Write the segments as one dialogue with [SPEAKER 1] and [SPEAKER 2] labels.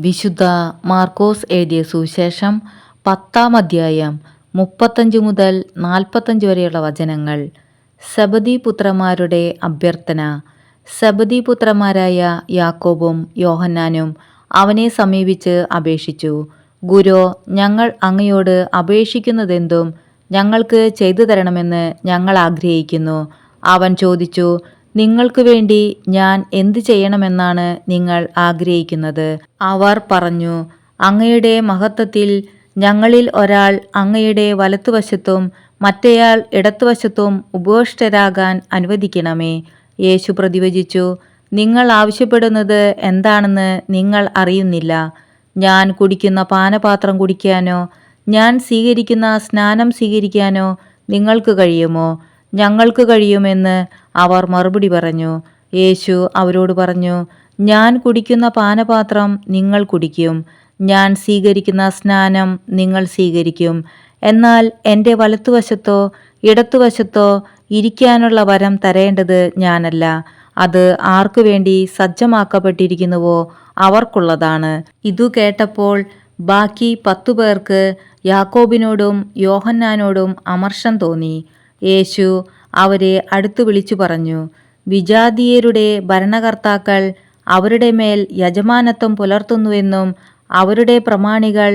[SPEAKER 1] വിശുദ്ധ മാർക്കോസ് എഴുതിയ സുവിശേഷം 10-ാം അധ്യായം 35 മുതൽ 45 വരെയുള്ള വചനങ്ങൾ. സെബദീപുത്രന്മാരുടെ അഭ്യർത്ഥന. സെബദീപുത്രന്മാരായ യാക്കോബും യോഹന്നാനും അവനെ സമീപിച്ച് അപേക്ഷിച്ചു, ഗുരോ, ഞങ്ങൾ അങ്ങയോട് അപേക്ഷിക്കുന്നതെന്തും ഞങ്ങൾക്ക് ചെയ്തു തരണമെന്ന് ഞങ്ങൾ ആഗ്രഹിക്കുന്നു. അവൻ ചോദിച്ചു, നിങ്ങൾക്ക് വേണ്ടി ഞാൻ എന്ത് ചെയ്യണമെന്നാണ് നിങ്ങൾ ആഗ്രഹിക്കുന്നത്? അവർ പറഞ്ഞു, അങ്ങയുടെ മഹത്വത്തിൽ ഞങ്ങളിൽ ഒരാൾ അങ്ങയുടെ വലത്തുവശത്തും മറ്റേയാൾ ഇടത്തുവശത്തും ഉപവിഷ്ടരാകാൻ അനുവദിക്കണമേ. യേശു പ്രതിവചിച്ചു, നിങ്ങൾ ആവശ്യപ്പെടുന്നത് എന്താണെന്ന് നിങ്ങൾ അറിയുന്നില്ല. ഞാൻ കുടിക്കുന്ന പാനപാത്രം കുടിക്കാനോ ഞാൻ സ്വീകരിക്കുന്ന സ്നാനം സ്വീകരിക്കാനോ നിങ്ങൾക്ക് കഴിയുമോ? ഞങ്ങൾക്ക് കഴിയുമെന്ന് അവർ മറുപടി പറഞ്ഞു. യേശു അവരോട് പറഞ്ഞു, ഞാൻ കുടിക്കുന്ന പാനപാത്രം നിങ്ങൾ കുടിക്കും, ഞാൻ സ്വീകരിക്കുന്ന സ്നാനം നിങ്ങൾ സ്വീകരിക്കും. എന്നാൽ എൻ്റെ വലത്തുവശത്തോ ഇടത്തുവശത്തോ ഇരിക്കാനുള്ള വരം തരേണ്ടത് ഞാനല്ല, അത് ആർക്കു വേണ്ടി സജ്ജമാക്കപ്പെട്ടിരിക്കുന്നുവോ അവർക്കുള്ളതാണ്. ഇതു കേട്ടപ്പോൾ ബാക്കി 10 പേർക്ക് യാക്കോബിനോടും യോഹന്നാനോടും അമർഷം തോന്നി. യേശു അവരെ അടുത്തു വിളിച്ചു പറഞ്ഞു, വിജാതീയരുടെ ഭരണകർത്താക്കൾ അവരുടെ മേൽ യജമാനത്വം പുലർത്തുന്നുവെന്നും അവരുടെ പ്രമാണികൾ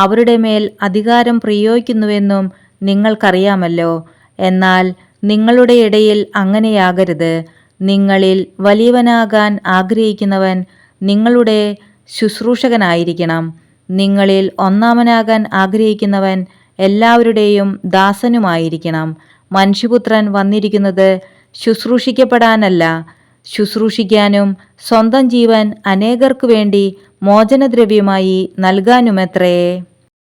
[SPEAKER 1] അവരുടെ മേൽ അധികാരം പ്രയോഗിക്കുന്നുവെന്നും നിങ്ങൾക്കറിയാമല്ലോ. എന്നാൽ നിങ്ങളുടെ ഇടയിൽ അങ്ങനെയാകരുത്. നിങ്ങളിൽ വലിയവനാകാൻ ആഗ്രഹിക്കുന്നവൻ നിങ്ങളുടെ ശുശ്രൂഷകനായിരിക്കണം. നിങ്ങളിൽ ഒന്നാമനാകാൻ ആഗ്രഹിക്കുന്നവൻ എല്ലാവരുടെയും ദാസനുമായിരിക്കണം. മനുഷ്യപുത്രൻ വന്നിരിക്കുന്നത് ശുശ്രൂഷിക്കപ്പെടാനല്ല, ശുശ്രൂഷിക്കാനും സ്വന്തം ജീവൻ അനേകർക്കു വേണ്ടി മോചനദ്രവ്യമായി നൽകാനുമത്രേ.